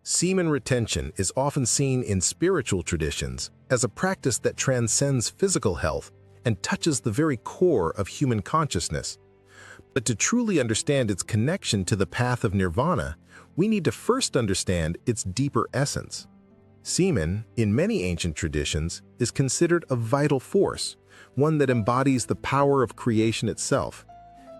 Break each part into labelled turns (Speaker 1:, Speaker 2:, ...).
Speaker 1: Semen retention is often seen in spiritual traditions as a practice that transcends physical health and touches the very core of human consciousness. But to truly understand its connection to the path of nirvana, we need to first understand its deeper essence. Semen, in many ancient traditions, is considered a vital force, one that embodies the power of creation itself.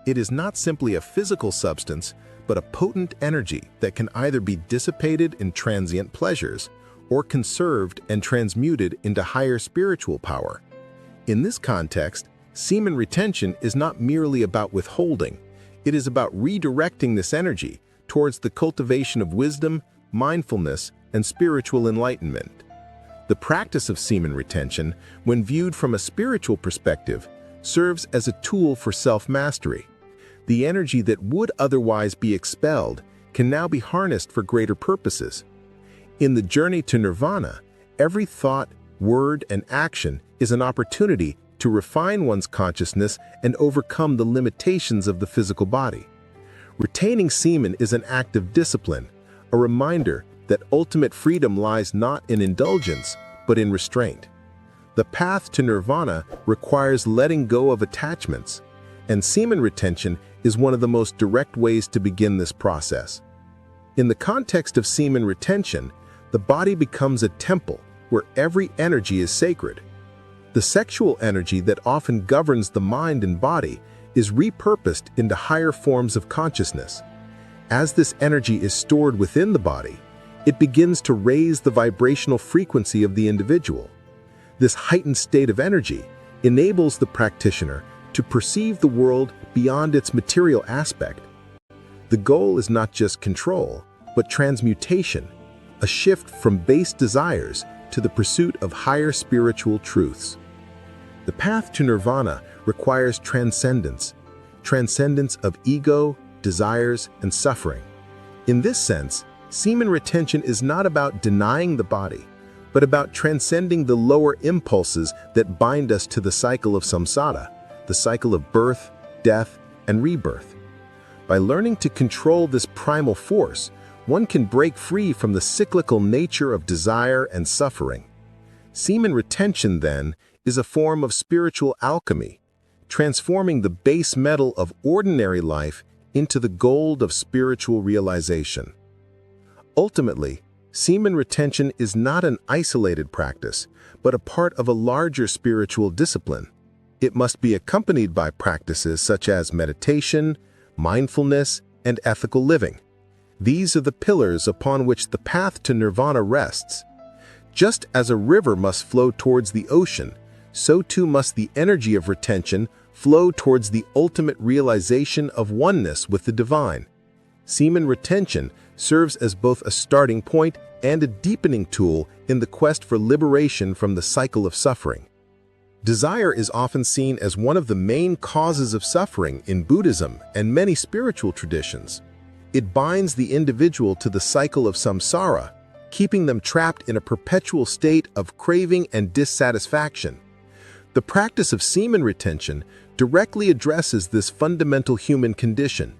Speaker 1: It is not simply a physical substance, but a potent energy that can either be dissipated in transient pleasures or conserved and transmuted into higher spiritual power. In this context, semen retention is not merely about withholding. It is about redirecting this energy towards the cultivation of wisdom, mindfulness, and spiritual enlightenment. The practice of semen retention, when viewed from a spiritual perspective, serves as a tool for self-mastery. The energy that would otherwise be expelled can now be harnessed for greater purposes. In the journey to nirvana, every thought, word, and action is an opportunity to refine one's consciousness and overcome the limitations of the physical body. Retaining semen is an act of discipline, a reminder that ultimate freedom lies not in indulgence, but in restraint. The path to nirvana requires letting go of attachments, and semen retention is one of the most direct ways to begin this process. In the context of semen retention, the body becomes a temple where every energy is sacred. The sexual energy that often governs the mind and body is repurposed into higher forms of consciousness. As this energy is stored within the body, it begins to raise the vibrational frequency of the individual. This heightened state of energy enables the practitioner to perceive the world beyond its material aspect. The goal is not just control, but transmutation, a shift from base desires to the pursuit of higher spiritual truths. The path to nirvana requires transcendence of ego, desires, and suffering. In this sense, semen retention is not about denying the body, but about transcending the lower impulses that bind us to the cycle of samsara, the cycle of birth, death, and rebirth. By learning to control this primal force, one can break free from the cyclical nature of desire and suffering. Semen retention, then, is a form of spiritual alchemy, transforming the base metal of ordinary life into the gold of spiritual realization. Ultimately, semen retention is not an isolated practice, but a part of a larger spiritual discipline. It must be accompanied by practices such as meditation, mindfulness, and ethical living. These are the pillars upon which the path to nirvana rests. Just as a river must flow towards the ocean, so too must the energy of retention flow towards the ultimate realization of oneness with the divine. Semen retention serves as both a starting point and a deepening tool in the quest for liberation from the cycle of suffering. Desire is often seen as one of the main causes of suffering in Buddhism and many spiritual traditions. It binds the individual to the cycle of samsara, keeping them trapped in a perpetual state of craving and dissatisfaction. The practice of semen retention directly addresses this fundamental human condition.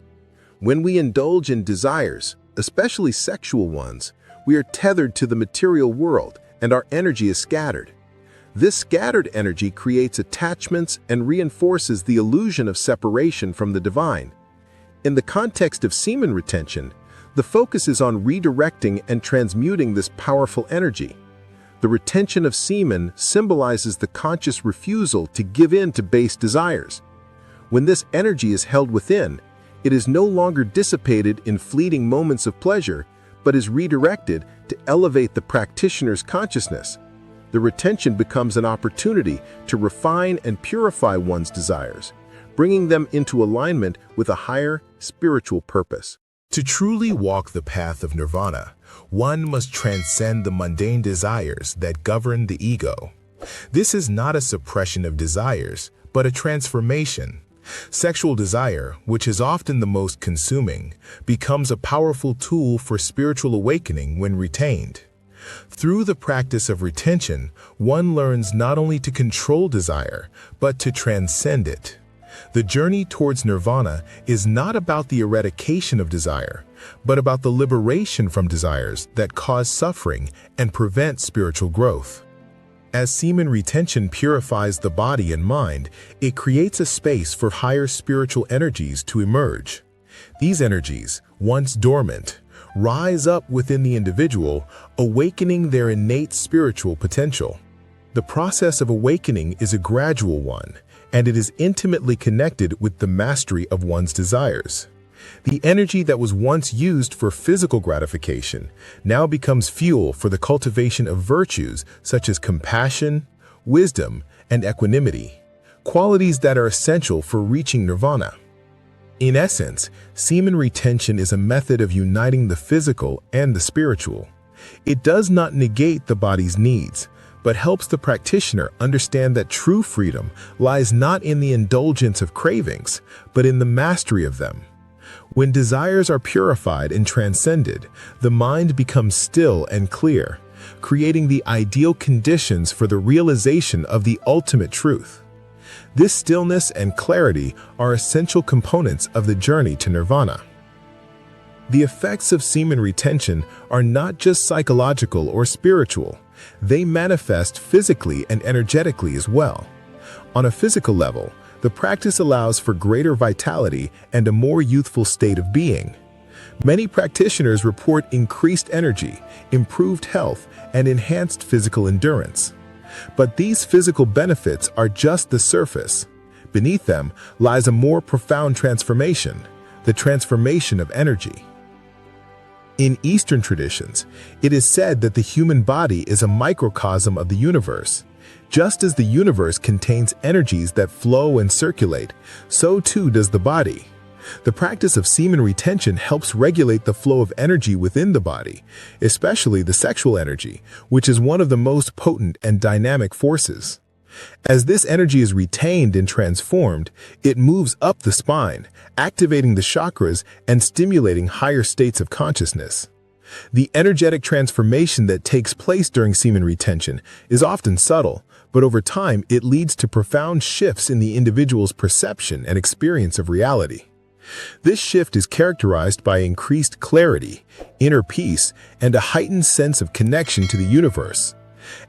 Speaker 1: When we indulge in desires, especially sexual ones, we are tethered to the material world and our energy is scattered. This scattered energy creates attachments and reinforces the illusion of separation from the divine. In the context of semen retention, the focus is on redirecting and transmuting this powerful energy. The retention of semen symbolizes the conscious refusal to give in to base desires. When this energy is held within, it is no longer dissipated in fleeting moments of pleasure, but is redirected to elevate the practitioner's consciousness. The retention becomes an opportunity to refine and purify one's desires, bringing them into alignment with a higher spiritual purpose. To truly walk the path of nirvana, one must transcend the mundane desires that govern the ego. This is not a suppression of desires, but a transformation. Sexual desire, which is often the most consuming, becomes a powerful tool for spiritual awakening when retained. Through the practice of retention, one learns not only to control desire, but to transcend it. The journey towards nirvana is not about the eradication of desire, but about the liberation from desires that cause suffering and prevent spiritual growth. As semen retention purifies the body and mind, it creates a space for higher spiritual energies to emerge. These energies, once dormant, rise up within the individual, awakening their innate spiritual potential. The process of awakening is a gradual one, and it is intimately connected with the mastery of one's desires. The energy that was once used for physical gratification now becomes fuel for the cultivation of virtues such as compassion, wisdom, and equanimity, qualities that are essential for reaching nirvana. In essence, semen retention is a method of uniting the physical and the spiritual. It does not negate the body's needs, but helps the practitioner understand that true freedom lies not in the indulgence of cravings, but in the mastery of them. When desires are purified and transcended, the mind becomes still and clear, creating the ideal conditions for the realization of the ultimate truth. This stillness and clarity are essential components of the journey to nirvana. The effects of semen retention are not just psychological or spiritual. They manifest physically and energetically as well. On a physical level, the practice allows for greater vitality and a more youthful state of being. Many practitioners report increased energy, improved health, and enhanced physical endurance. But these physical benefits are just the surface. Beneath them lies a more profound transformation, the transformation of energy. In Eastern traditions, it is said that the human body is a microcosm of the universe. Just as the universe contains energies that flow and circulate, so too does the body. The practice of semen retention helps regulate the flow of energy within the body, especially the sexual energy, which is one of the most potent and dynamic forces. As this energy is retained and transformed, it moves up the spine, activating the chakras and stimulating higher states of consciousness. The energetic transformation that takes place during semen retention is often subtle, but over time it leads to profound shifts in the individual's perception and experience of reality. This shift is characterized by increased clarity, inner peace, and a heightened sense of connection to the universe.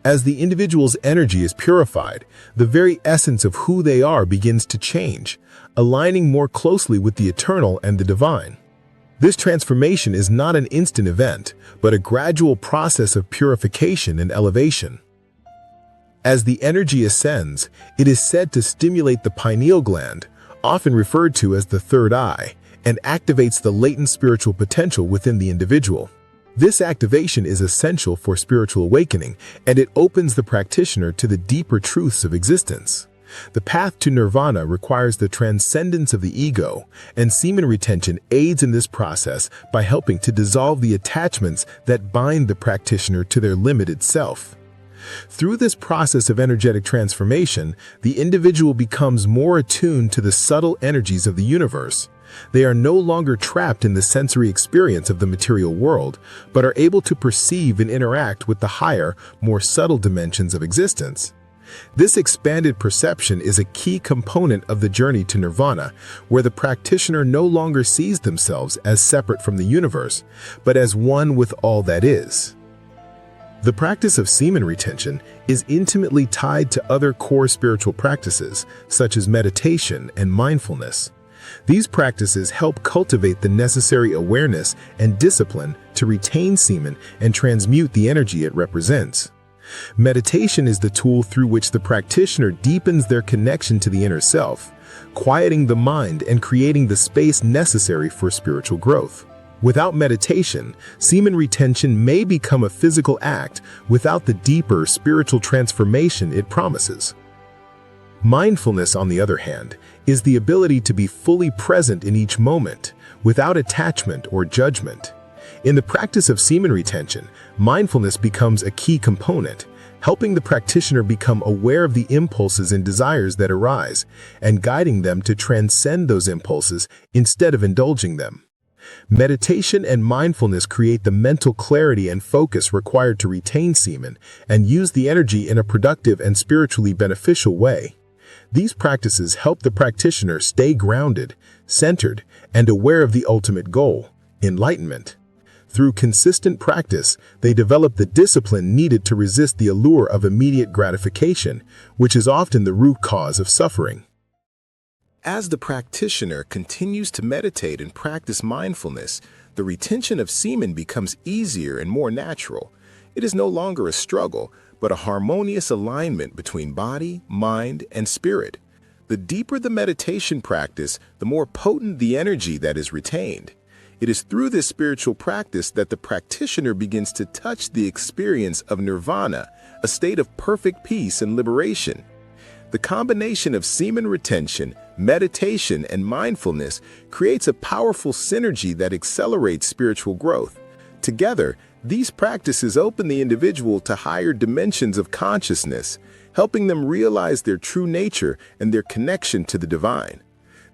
Speaker 1: As the individual's energy is purified, the very essence of who they are begins to change, aligning more closely with the eternal and the divine. This transformation is not an instant event, but a gradual process of purification and elevation. As the energy ascends, it is said to stimulate the pineal gland, often referred to as the third eye, and activates the latent spiritual potential within the individual. This activation is essential for spiritual awakening, and it opens the practitioner to the deeper truths of existence. The path to nirvana requires the transcendence of the ego, and semen retention aids in this process by helping to dissolve the attachments that bind the practitioner to their limited self. Through this process of energetic transformation, the individual becomes more attuned to the subtle energies of the universe. They are no longer trapped in the sensory experience of the material world, but are able to perceive and interact with the higher, more subtle dimensions of existence. This expanded perception is a key component of the journey to nirvana, where the practitioner no longer sees themselves as separate from the universe, but as one with all that is. The practice of semen retention is intimately tied to other core spiritual practices, such as meditation and mindfulness. These practices help cultivate the necessary awareness and discipline to retain semen and transmute the energy it represents. Meditation is the tool through which the practitioner deepens their connection to the inner self, quieting the mind and creating the space necessary for spiritual growth. Without meditation, semen retention may become a physical act without the deeper spiritual transformation it promises. Mindfulness, on the other hand, is the ability to be fully present in each moment, without attachment or judgment. In the practice of semen retention, mindfulness becomes a key component, helping the practitioner become aware of the impulses and desires that arise, and guiding them to transcend those impulses instead of indulging them. Meditation and mindfulness create the mental clarity and focus required to retain semen and use the energy in a productive and spiritually beneficial way. These practices help the practitioner stay grounded, centered, and aware of the ultimate goal, enlightenment. Through consistent practice, they develop the discipline needed to resist the allure of immediate gratification, which is often the root cause of suffering. As the practitioner continues to meditate and practice mindfulness, the retention of semen becomes easier and more natural. It is no longer a struggle, but a harmonious alignment between body, mind, and spirit. The deeper the meditation practice, the more potent the energy that is retained. It is through this spiritual practice that the practitioner begins to touch the experience of nirvana, a state of perfect peace and liberation. The combination of semen retention, meditation, and mindfulness creates a powerful synergy that accelerates spiritual growth. Together, these practices open the individual to higher dimensions of consciousness, helping them realize their true nature and their connection to the divine.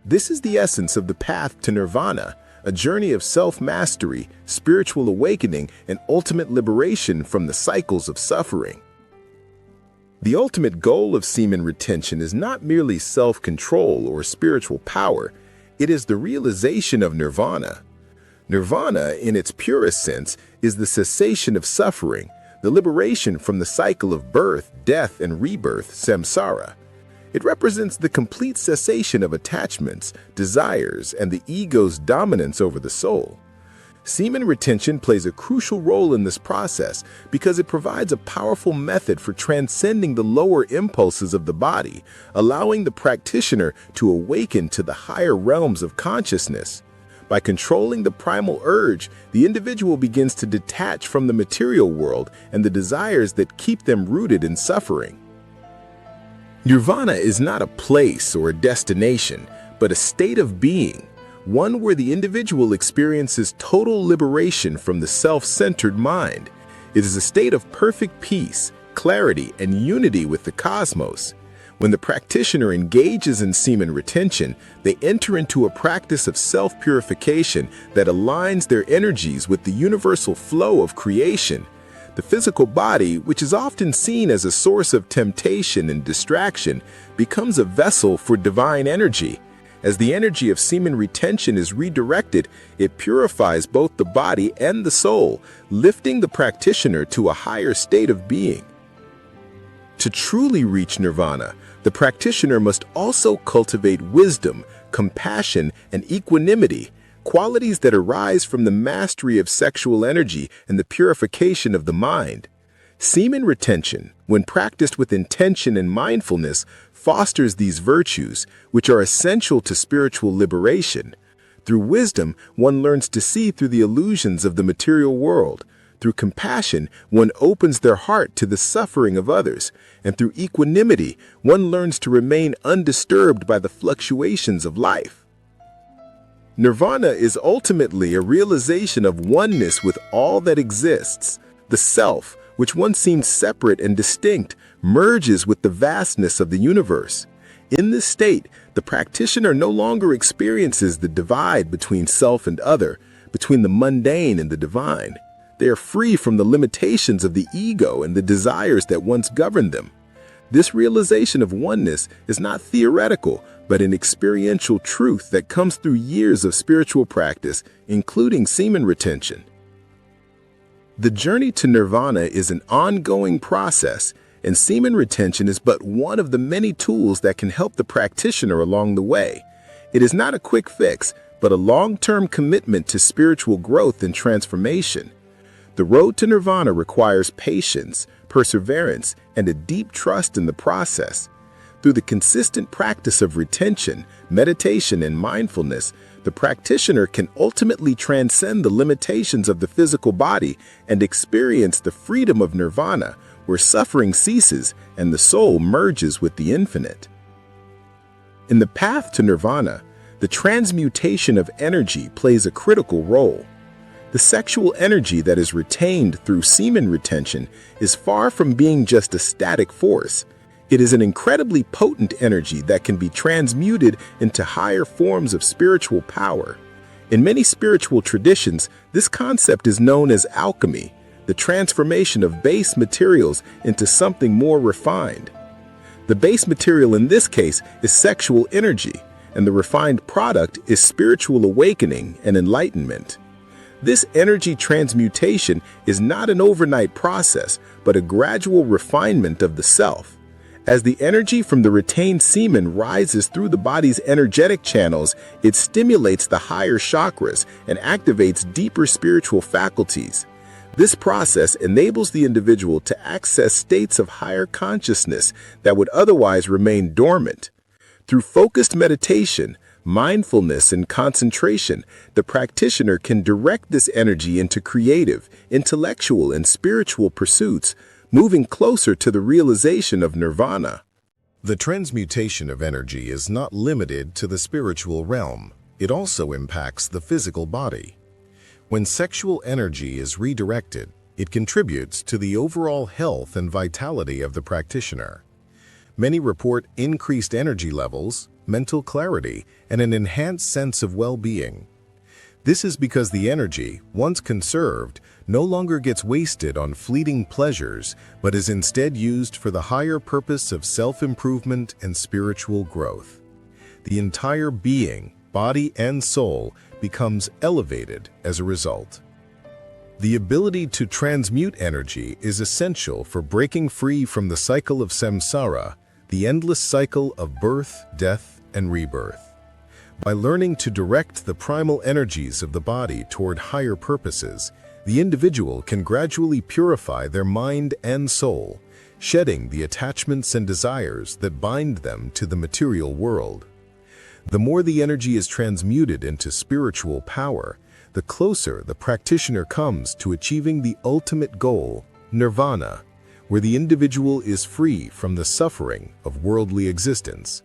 Speaker 1: This is the essence of the path to nirvana, a journey of self-mastery, spiritual awakening, and ultimate liberation from the cycles of suffering. The ultimate goal of semen retention is not merely self-control or spiritual power, it is the realization of nirvana. Nirvana, in its purest sense, is the cessation of suffering, the liberation from the cycle of birth, death, and rebirth, samsara. It represents the complete cessation of attachments, desires, and the ego's dominance over the soul. Semen retention plays a crucial role in this process because it provides a powerful method for transcending the lower impulses of the body, allowing the practitioner to awaken to the higher realms of consciousness. By controlling the primal urge, the individual begins to detach from the material world and the desires that keep them rooted in suffering. Nirvana is not a place or a destination, but a state of being, one where the individual experiences total liberation from the self-centered mind. It is a state of perfect peace, clarity, and unity with the cosmos. When the practitioner engages in semen retention, they enter into a practice of self-purification that aligns their energies with the universal flow of creation. The physical body, which is often seen as a source of temptation and distraction, becomes a vessel for divine energy. As the energy of semen retention is redirected, it purifies both the body and the soul, lifting the practitioner to a higher state of being. To truly reach nirvana, the practitioner must also cultivate wisdom, compassion, and equanimity, qualities that arise from the mastery of sexual energy and the purification of the mind. Semen retention, when practiced with intention and mindfulness, fosters these virtues, which are essential to spiritual liberation. Through wisdom, one learns to see through the illusions of the material world. Through compassion, one opens their heart to the suffering of others. And through equanimity, one learns to remain undisturbed by the fluctuations of life. Nirvana is ultimately a realization of oneness with all that exists. The self, which once seemed separate and distinct, merges with the vastness of the universe. In this state, the practitioner no longer experiences the divide between self and other, between the mundane and the divine. They are free from the limitations of the ego and the desires that once governed them. This realization of oneness is not theoretical, but an experiential truth that comes through years of spiritual practice, including semen retention. The journey to nirvana is an ongoing process, and semen retention is but one of the many tools that can help the practitioner along the way. It is not a quick fix, but a long-term commitment to spiritual growth and transformation. The road to nirvana requires patience, perseverance, and a deep trust in the process. Through the consistent practice of retention, meditation, and mindfulness, the practitioner can ultimately transcend the limitations of the physical body and experience the freedom of nirvana, where suffering ceases and the soul merges with the infinite. In the path to nirvana, the transmutation of energy plays a critical role. The sexual energy that is retained through semen retention is far from being just a static force. It is an incredibly potent energy that can be transmuted into higher forms of spiritual power. In many spiritual traditions, this concept is known as alchemy, the transformation of base materials into something more refined. The base material in this case is sexual energy, and the refined product is spiritual awakening and enlightenment.
Speaker 2: This energy transmutation is not an overnight process, but a gradual refinement of the self. As the energy from the retained semen rises through the body's energetic channels, it stimulates the higher chakras and activates deeper spiritual faculties. This process enables the individual to access states of higher consciousness that would otherwise remain dormant. Through focused meditation, mindfulness, and concentration, the practitioner can direct this energy into creative, intellectual, and spiritual pursuits, moving closer to the realization of nirvana.
Speaker 1: The transmutation of energy is not limited to the spiritual realm. It also impacts the physical body. When sexual energy is redirected, it contributes to the overall health and vitality of the practitioner. Many report increased energy levels, mental clarity, and an enhanced sense of well-being. This is because the energy, once conserved, no longer gets wasted on fleeting pleasures, but is instead used for the higher purpose of self-improvement and spiritual growth. The entire being, body and soul, becomes elevated as a result. The ability to transmute energy is essential for breaking free from the cycle of samsara, the endless cycle of birth, death, and rebirth. By learning to direct the primal energies of the body toward higher purposes, the individual can gradually purify their mind and soul, shedding the attachments and desires that bind them to the material world. The more the energy is transmuted into spiritual power, the closer the practitioner comes to achieving the ultimate goal, nirvana, where the individual is free from the suffering of worldly existence.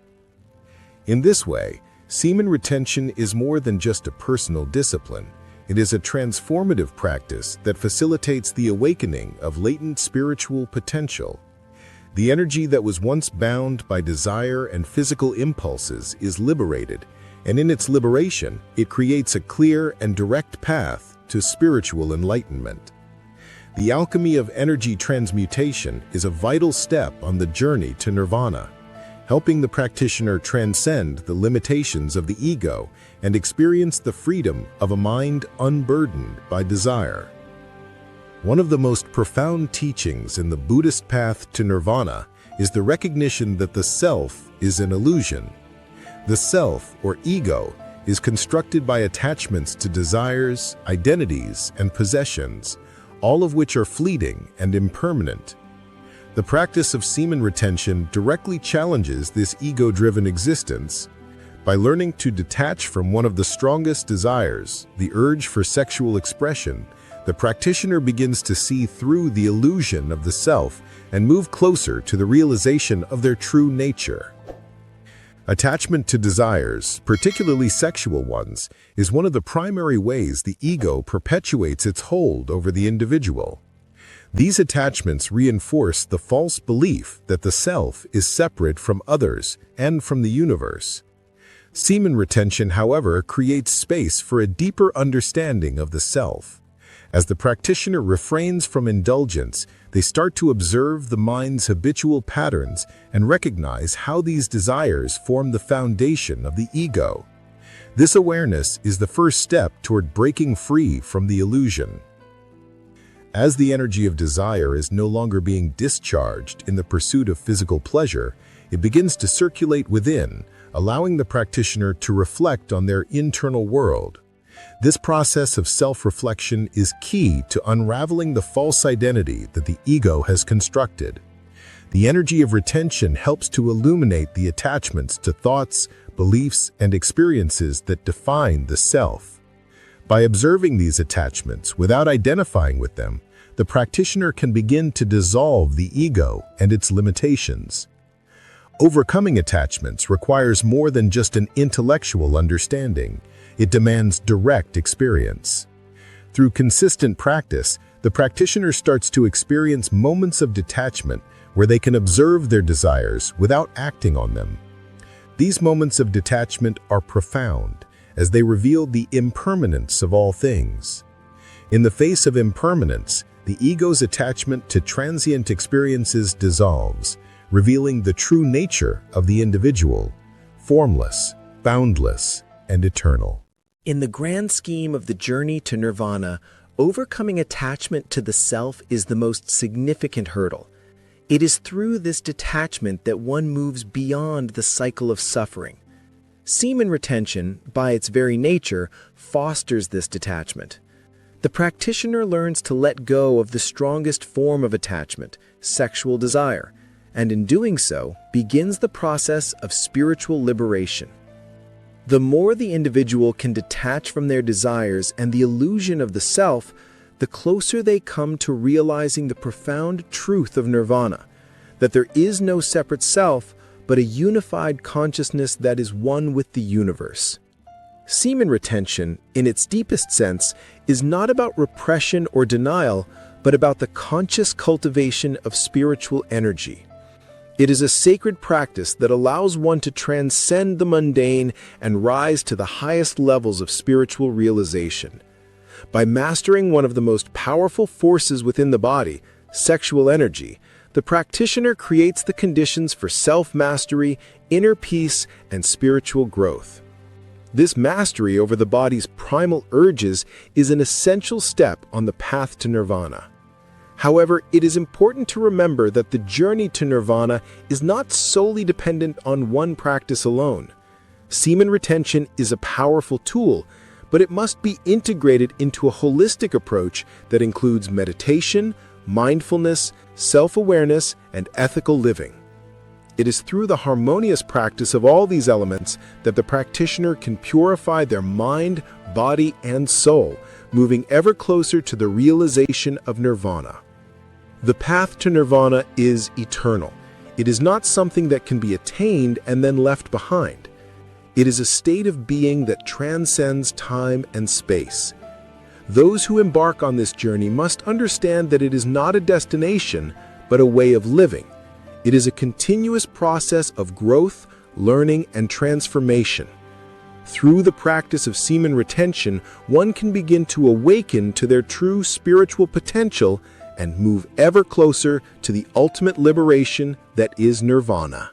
Speaker 1: In this way, semen retention is more than just a personal discipline. It is a transformative practice that facilitates the awakening of latent spiritual potential. The energy that was once bound by desire and physical impulses is liberated, and in its liberation, it creates a clear and direct path to spiritual enlightenment. The alchemy of energy transmutation is a vital step on the journey to nirvana, helping the practitioner transcend the limitations of the ego and experience the freedom of a mind unburdened by desire. One of the most profound teachings in the Buddhist path to nirvana is the recognition that the self is an illusion. The self, or ego, is constructed by attachments to desires, identities, and possessions, all of which are fleeting and impermanent. The practice of semen retention directly challenges this ego-driven existence. By learning to detach from one of the strongest desires, the urge for sexual expression, the practitioner begins to see through the illusion of the self and move closer to the realization of their true nature. Attachment to desires, particularly sexual ones, is one of the primary ways the ego perpetuates its hold over the individual. These attachments reinforce the false belief that the self is separate from others and from the universe. Semen retention, however, creates space for a deeper understanding of the self. As the practitioner refrains from indulgence, they start to observe the mind's habitual patterns and recognize how these desires form the foundation of the ego. This awareness is the first step toward breaking free from the illusion. As the energy of desire is no longer being discharged in the pursuit of physical pleasure, it begins to circulate within, allowing the practitioner to reflect on their internal world. This process of self-reflection is key to unraveling the false identity that the ego has constructed. The energy of retention helps to illuminate the attachments to thoughts, beliefs, and experiences that define the self. By observing these attachments without identifying with them, the practitioner can begin to dissolve the ego and its limitations. Overcoming attachments requires more than just an intellectual understanding. It demands direct experience. Through consistent practice, the practitioner starts to experience moments of detachment where they can observe their desires without acting on them. These moments of detachment are profound, as they reveal the impermanence of all things. In the face of impermanence, the ego's attachment to transient experiences dissolves, revealing the true nature of the individual, formless, boundless, and eternal.
Speaker 3: In the grand scheme of the journey to nirvana, overcoming attachment to the self is the most significant hurdle. It is through this detachment that one moves beyond the cycle of suffering. Semen retention, by its very nature, fosters this detachment. The practitioner learns to let go of the strongest form of attachment, sexual desire, and in doing so, begins the process of spiritual liberation. The more the individual can detach from their desires and the illusion of the self, the closer they come to realizing the profound truth of nirvana, that there is no separate self, but a unified consciousness that is one with the universe. Semen retention, in its deepest sense, is not about repression or denial, but about the conscious cultivation of spiritual energy. It is a sacred practice that allows one to transcend the mundane and rise to the highest levels of spiritual realization. By mastering one of the most powerful forces within the body, sexual energy, the practitioner creates the conditions for self-mastery, inner peace, and spiritual growth. This mastery over the body's primal urges is an essential step on the path to nirvana. However, it is important to remember that the journey to nirvana is not solely dependent on one practice alone. Semen retention is a powerful tool, but it must be integrated into a holistic approach that includes meditation, mindfulness, self-awareness, and ethical living. It is through the harmonious practice of all these elements that the practitioner can purify their mind, body, and soul, moving ever closer to the realization of nirvana. The path to nirvana is eternal. It is not something that can be attained and then left behind. It is a state of being that transcends time and space. Those who embark on this journey must understand that it is not a destination, but a way of living. It is a continuous process of growth, learning, and transformation. Through the practice of semen retention, one can begin to awaken to their true spiritual potential and move ever closer to the ultimate liberation that is nirvana.